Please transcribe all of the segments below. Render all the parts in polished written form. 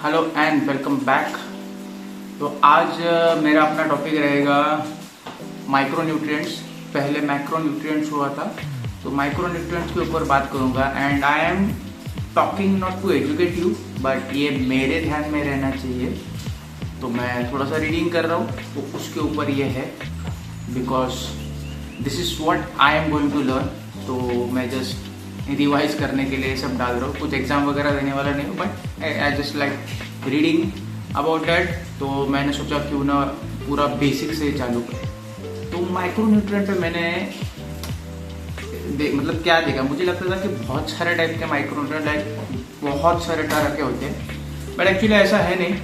Hello and welcome back. तो आज मेरा अपना टॉपिक रहेगा माइक्रो न्यूट्रिएंट्स। पहले मैक्रो न्यूट्रिएंट्स हुआ था, तो माइक्रो न्यूट्रिएंट्स के ऊपर बात करूंगा। And I am talking not to educate you, but ये मेरे ध्यान में रहना चाहिए। तो मैं थोड़ा सा रीडिंग कर रहा हूँ, तो उसके ऊपर ये है, because this is what I am going to learn. तो मैं जस्ट रिवाइज करने के लिए सब डाल रहा हूँ, कुछ एग्जाम वगैरह देने वाला नहीं हूँ, but I just like reading about that. तो मैंने सोचा क्यों ना पूरा बेसिक से चालू करें। तो माइक्रो न्यूट्रिएंट पे मैंने मतलब क्या देखा, मुझे लगता था कि बहुत सारे टाइप के माइक्रो न्यूट्रिएंट, लाइक बहुत सारे तरह के होते हैं, बट एक्चुअली ऐसा है नहीं।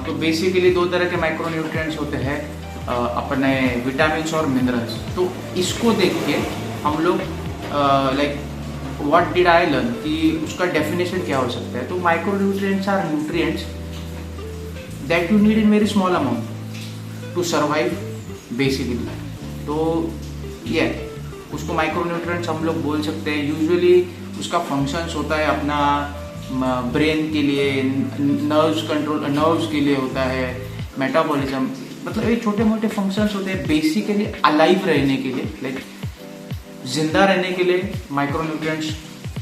तो बेसिकली दो तरह के माइक्रो न्यूट्रिएंट्स होते हैं, अपने विटामिन्स और मिनरल्स। तो इसको देख के हम लोग like what did I learn कि उसका डेफिनेशन क्या हो सकता है। तो micronutrients are nutrients that you need in very small amount to survive basically. तो ये उसको माइक्रो न्यूट्रिएंट्स हम लोग बोल सकते हैं। यूजुअली उसका फंक्शंस होता है अपना ब्रेन के लिए, नर्व्स कंट्रोल, नर्व्स के लिए होता है, मेटाबॉलिज्म, मतलब ये छोटे मोटे फंक्शंस होते हैं बेसिकली अलाइव रहने के लिए, लाइक जिंदा रहने के लिए माइक्रो न्यूट्रिएंट्स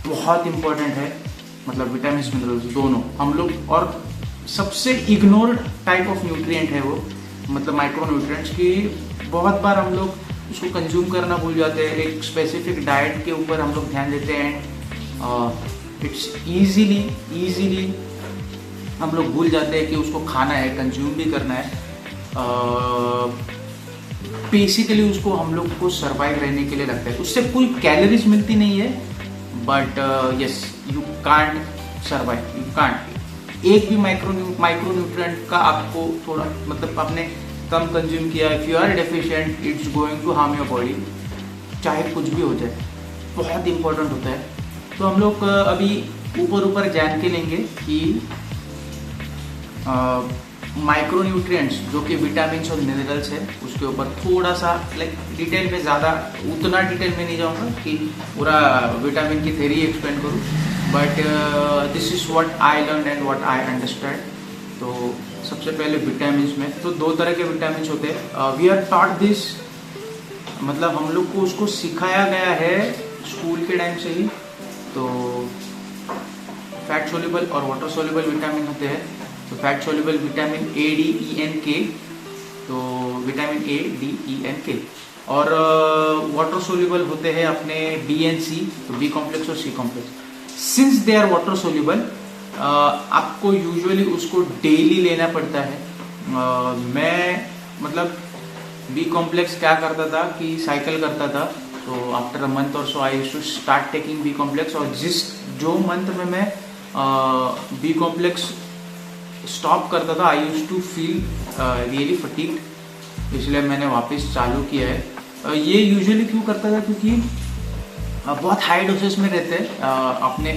बहुत इंपॉर्टेंट है। मतलब विटामिन मिनरल्स दोनों हम लोग, और सबसे इग्नोर्ड टाइप ऑफ न्यूट्रिएंट है वो, मतलब माइक्रो न्यूट्रिएंट्स की बहुत बार हम लोग उसको कंज्यूम करना भूल जाते हैं। एक स्पेसिफिक डाइट के ऊपर हम लोग ध्यान देते हैं, इट्स ईजीली हम लोग भूल जाते हैं कि उसको खाना है, कंज्यूम भी करना है। बेसिकली उसको हम लोग को सर्वाइव रहने के लिए लगता है, उससे कोई कैलोरीज मिलती नहीं है, but yes you can't survive, you can't. एक भी माइक्रो न्यूट्रिएंट का आपको थोड़ा मतलब आपने कम कंज्यूम किया, if you are deficient it's going to harm your body, चाहे कुछ भी हो जाए, बहुत इंपॉर्टेंट होता है। तो हम लोग अभी ऊपर जान के लेंगे कि माइक्रो न्यूट्रिएंट्स जो कि विटामिन और मिनरल्स है, उसके ऊपर थोड़ा सा लाइक डिटेल में, ज़्यादा उतना डिटेल में नहीं जाऊँगा कि पूरा विटामिन की थ्योरी एक्सप्लेन करूँ, but this is what I learn and what I understand. तो सबसे पहले विटामिन में तो दो तरह के विटामिन होते हैं। वी आर टॉट दिस, मतलब हम लोग को उसको सिखाया गया है स्कूल के टाइम से ही। तो फैट सोल्यूबल और वाटर सोल्यूबल विटामिन होते हैं। तो fat soluble vitamin A D E and K, तो vitamin A D E and K, और वाटर सोल्यूबल होते हैं अपने बी एन सी, तो बी कॉम्प्लेक्स और C complex. Since they are water soluble, आपको यूजुअली उसको डेली लेना पड़ता है। मैं मतलब बी कॉम्प्लेक्स क्या करता था कि साइकिल करता था, तो आफ्टर अ मंथ और so I used to start taking B complex, और जो मंथ में मैं बी कॉम्प्लेक्स स्टॉप करता था, I used to feel really fatigued, इसलिए मैंने वापस चालू किया है। ये यूजुअली क्यों करता था, क्योंकि बहुत हाई डोसेस में रहते हैं, अपने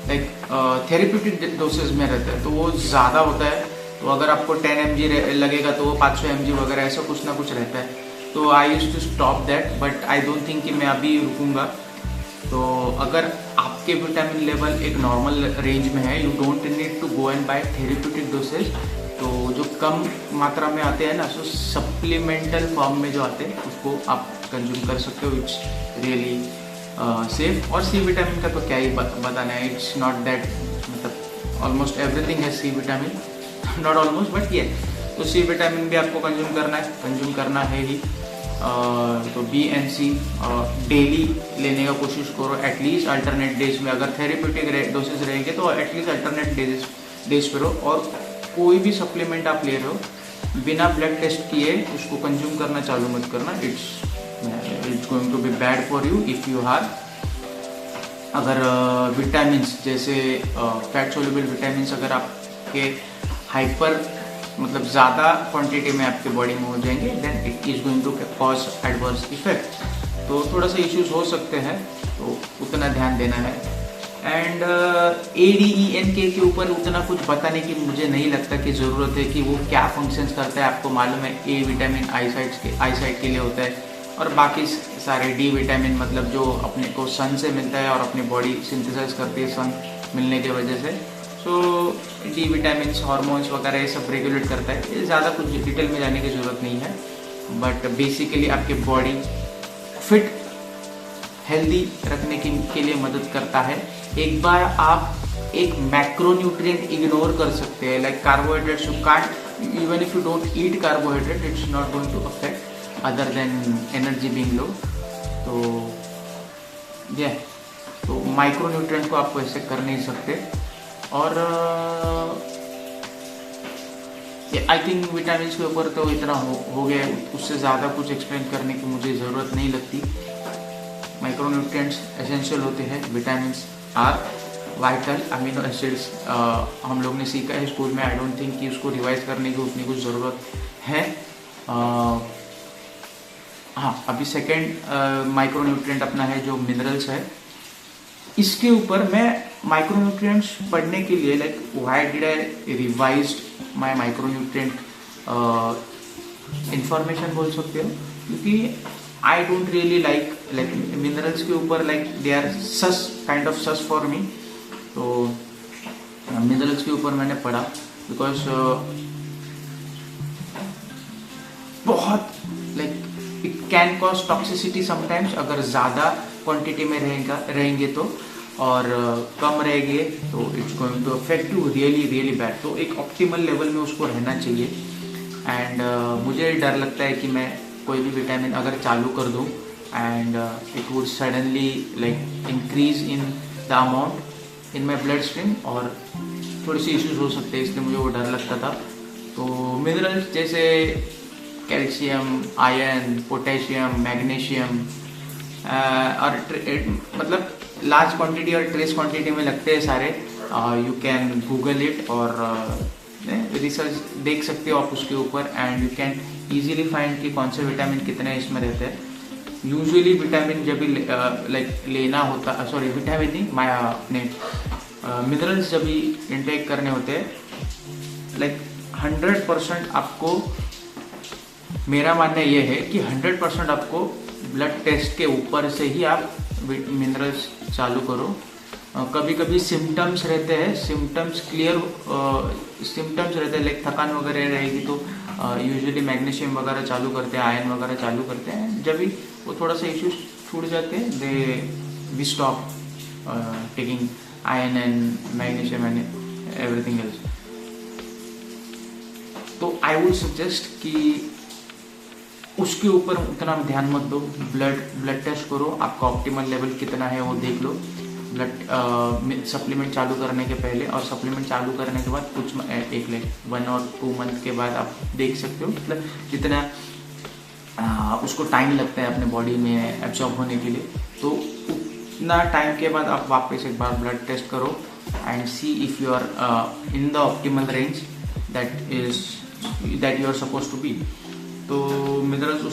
लाइक थेरेप्यूटिक डोसेस में रहते हैं, तो वो ज़्यादा होता है। तो अगर आपको 10 mg लगेगा तो वो 500 mg वगैरह ऐसा कुछ ना कुछ रहता है। तो I used to stop that, but I don't think कि मैं अभी रुकूंगा। तो अगर आपके विटामिन लेवल एक नॉर्मल रेंज में है, you don't need to go and buy therapeutic dosage. तो जो कम मात्रा में आते हैं ना, सो सप्लीमेंटल फॉर्म में जो आते हैं उसको आप कंज्यूम कर सकते हो। It's really safe. और सी विटामिन का तो क्या ही बताना है, इट्स नॉट दैट, मतलब ऑलमोस्ट एवरीथिंग है C vitamin, not almost but ये। तो सी विटामिन भी आपको कंज्यूम करना है ही। तो बी एन सी डेली लेने का कोशिश करो, एटलीस्ट अल्टरनेट डेज में। अगर थेरेप्यूटिक डोसेज रहेंगे तो एटलीस्ट अल्टरनेट डेज पे रहो। और कोई भी सप्लीमेंट आप ले रहे हो बिना ब्लड टेस्ट किए उसको कंज्यूम करना चालू मत करना, it's going to be bad for you if you have. अगर विटामिन्स जैसे फैट सोल्यूबल विटामिन्स अगर आपके हाइपर मतलब ज़्यादा क्वांटिटी में आपके बॉडी में हो जाएंगे, then it is going to cause adverse effect. तो थोड़ा सा इश्यूज हो सकते हैं, तो उतना ध्यान देना है। एंड ADENK के ऊपर उतना कुछ बताने की मुझे नहीं लगता कि ज़रूरत है कि वो क्या फंक्शंस करता है। आपको मालूम है ए विटामिन आईसाइट के लिए होता है, और बाकी सारे डी विटामिन मतलब जो अपने को सन से मिलता है और अपनी बॉडी सिंथेसाइज करती है सन मिलने की वजह से। सो डी विटामिन, हार्मोन्स वगैरह ये सब रेगुलेट करता है। ये ज़्यादा कुछ डिटेल में जाने की ज़रूरत नहीं है, बट बेसिकली आपके बॉडी फिट हेल्दी रखने के लिए मदद करता है। एक बार आप एक मैक्रोन्यूट्रिएंट इग्नोर कर सकते हैं, like carbohydrates, you can't, even if you don't eat carbohydrate, it's not going to affect other than energy being low. तो ये तो माइक्रोन्यूट्रिएंट को आपको ऐसे कर नहीं सकते। और आई थिंक विटामिन के ऊपर तो इतना हो गया, उससे ज़्यादा कुछ एक्सप्लेन करने की मुझे ज़रूरत नहीं लगती। माइक्रोन्यूट्रिएंट्स एसेंशियल होते हैं, vitamins are vital, amino acids हम लोग ने सीखा है स्कूल में। आई डोंट थिंक कि उसको रिवाइज करने की उतनी कुछ ज़रूरत है। हाँ, अभी सेकेंड माइक्रोन्यूट्रिएंट अपना है जो मिनरल्स है। इसके ऊपर मैं माइक्रोन्यूट्रिएंट्स पढ़ने के लिए, like why did I revise my micronutrient information बोल सकते हो, क्योंकि I don't really like minerals के ऊपर, like they are sus kind of sus for me. तो मिनरल्स के ऊपर मैंने पढ़ा बिकॉज बहुत like it can cause toxicity sometimes, अगर ज़्यादा क्वांटिटी में रहेंगे तो, और कम रहेंगे तो it's going to affect you really bad. तो एक ऑप्टिमल लेवल में उसको रहना चाहिए। एंड मुझे डर लगता है कि मैं कोई भी विटामिन अगर चालू कर दूं and it would suddenly like increase in the amount in my blood stream, और थोड़ी सी इश्यूज हो सकते हैं, इसलिए मुझे वो डर लगता था। तो मिनरल्स जैसे कैल्शियम, आयरन, पोटेशियम, मैग्नीशियम और मतलब लार्ज क्वांटिटी और ट्रेस क्वांटिटी में लगते हैं सारे। यू कैन गूगल इट और रिसर्च देख सकते हो आप उसके ऊपर, and you can easily find कि कौन से विटामिन कितने इसमें रहते हैं। यूजुअली विटामिन जब भी लाइक लेना होता, सॉरी विटामिन नहीं, अपने मिनरल्स जब भी इंटेक करने होते हैं, लाइक 100% आपको, मेरा मानना ये है कि 100% आपको ब्लड टेस्ट के ऊपर से ही आप मिनरल्स चालू करो। कभी कभी सिम्टम्स रहते हैं, सिम्टम्स क्लियर सिम्टम्स रहते हैं, लाइक थकान वगैरह रहेगी तो यूजुअली मैग्नीशियम वगैरह चालू करते हैं, आयरन वगैरह चालू करते हैं। जब भी वो थोड़ा सा इश्यूज छूट जाते हैं, we stop taking iron and magnesium and everything else. तो आई वुड सजेस्ट कि उसके ऊपर उतना ध्यान मत दो, ब्लड टेस्ट करो, आपका ऑप्टिमल लेवल कितना है वो देख लो ब्लड सप्लीमेंट चालू करने के पहले, और सप्लीमेंट चालू करने के बाद कुछ एक 1 और 2 मंथ के बाद आप देख सकते हो, मतलब जितना उसको टाइम लगता है अपने बॉडी में एब्जॉर्ब होने के लिए। तो उतना टाइम के बाद आप वापस एक बार ब्लड टेस्ट करो and see if you are in the optimal range that you are suppose to be. तो मिनरल्स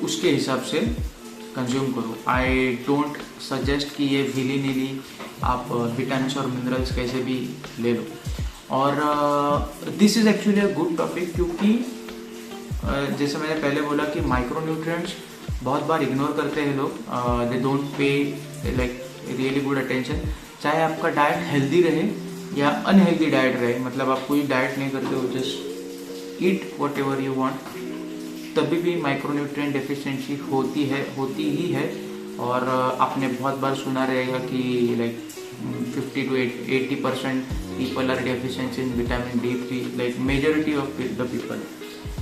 उसके हिसाब से कंज्यूम करो। आई डोंट सजेस्ट कि ये विली नीली आप विटामिन और मिनरल्स कैसे भी ले लो। और this is actually a good topic, क्योंकि जैसे मैंने पहले बोला कि माइक्रोन्यूट्रिएंट्स बहुत बार इग्नोर करते हैं लोग, they don't pay like really good attention. चाहे आपका डाइट हेल्दी रहे या अनहेल्दी डाइट रहे, मतलब आप कोई डाइट नहीं करते हो, just eat what ever you want, तभी भी माइक्रोन्यूट्रिएंट डेफिशिएंसी होती ही है। और आपने बहुत बार सुना रहेगा कि like 50 to 80% people are deficient in vitamin D3, like majority of the people.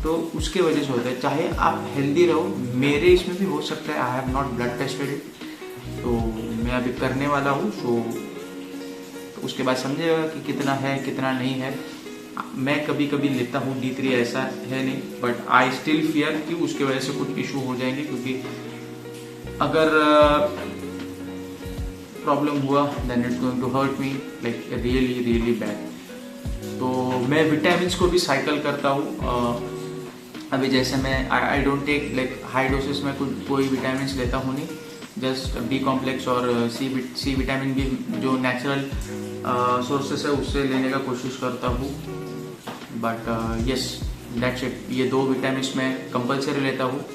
तो उसके वजह से होता है। चाहे आप हेल्दी रहो, मेरे इसमें भी हो सकता है, I have not blood tested it, तो मैं अभी करने वाला हूँ। तो उसके बाद समझेगा कि कितना है कितना नहीं है। मैं कभी कभी लेता हूँ D3, ऐसा है नहीं, बट आई स्टिल फियर कि उसके वजह से कुछ इशू हो जाएंगे, क्योंकि अगर प्रॉब्लम हुआ then it's going to hurt me like really bad. तो मैं विटामिन्स को भी साइकिल करता हूँ। अभी जैसे मैं I don't take like high doses में कोई विटामिन्स लेता हूँ नहीं, जस्ट B कॉम्प्लेक्स और सी विटामिन भी जो नेचुरल सोर्सेस है उससे लेने का कोशिश करता हूँ। But yes that's it. ये 2 विटामिन मैं कंपलसरी लेता हूँ,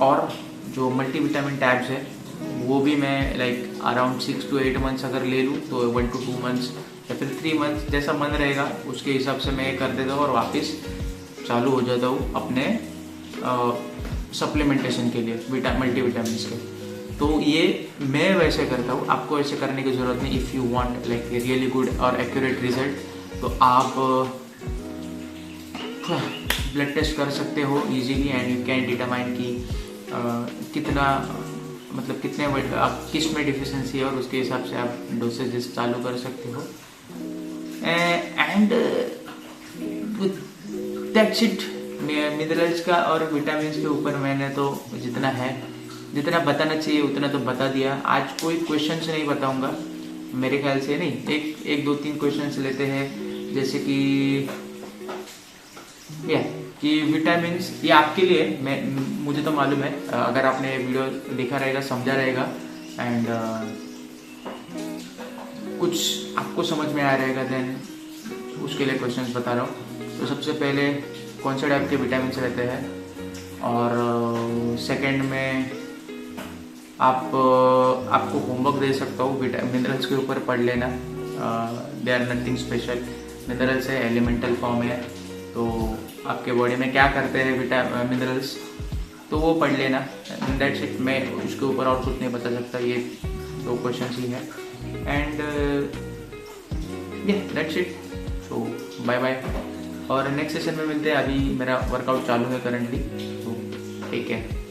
और जो मल्टीविटामिन टैब्स है वो भी मैं लाइक अराउंड 6 to 8 मंथ्स अगर ले लूँ तो 1 to 2 मंथ्स या फिर 3 मंथ, जैसा मन रहेगा उसके हिसाब से मैं कर देता हूँ और वापस चालू हो जाता हूँ अपने सप्लीमेंटेशन के लिए, मल्टीविटामिन के। तो ये मैं वैसे करता हूँ, आपको ऐसे करने की ज़रूरत नहीं। If you want like really good और एक्यूरेट रिजल्ट तो आप ब्लड टेस्ट कर सकते हो easily and you can determine कि कितना मतलब कितने आप किस में डिफिशिएंसी है और उसके हिसाब से आप डोसेजेस चालू कर सकते हो। And that's it. मिनरल्स का और विटामिन के ऊपर मैंने तो जितना बताना चाहिए उतना तो बता दिया। आज कोई क्वेश्चंस नहीं बताऊंगा मेरे ख्याल से, नहीं एक दो तीन क्वेश्चंस लेते हैं, जैसे कि विटामिन ये आपके लिए मुझे तो मालूम है, अगर आपने वीडियो देखा रहेगा समझा रहेगा एंड कुछ आपको समझ में आ रहेगा, देन उसके लिए क्वेश्चंस बता रहा हूँ। तो सबसे पहले कौन से टाइप के विटामिन रहते हैं, और सेकंड में आपको होमवर्क दे सकता हूँ, मिनरल्स के ऊपर पढ़ लेना। They are nothing special, minerals है, एलिमेंटल फॉर्म है, तो आपके बॉडी में क्या करते हैं मिनरल्स तो वो पढ़ लेना। That's it. मैं उसके ऊपर और कुछ नहीं बता सकता, ये 2 क्वेश्चन ही है and that's it. So bye bye, और नेक्स्ट सेशन में मिलते हैं। अभी मेरा वर्कआउट चालू है करंटली, तो टेक केयर।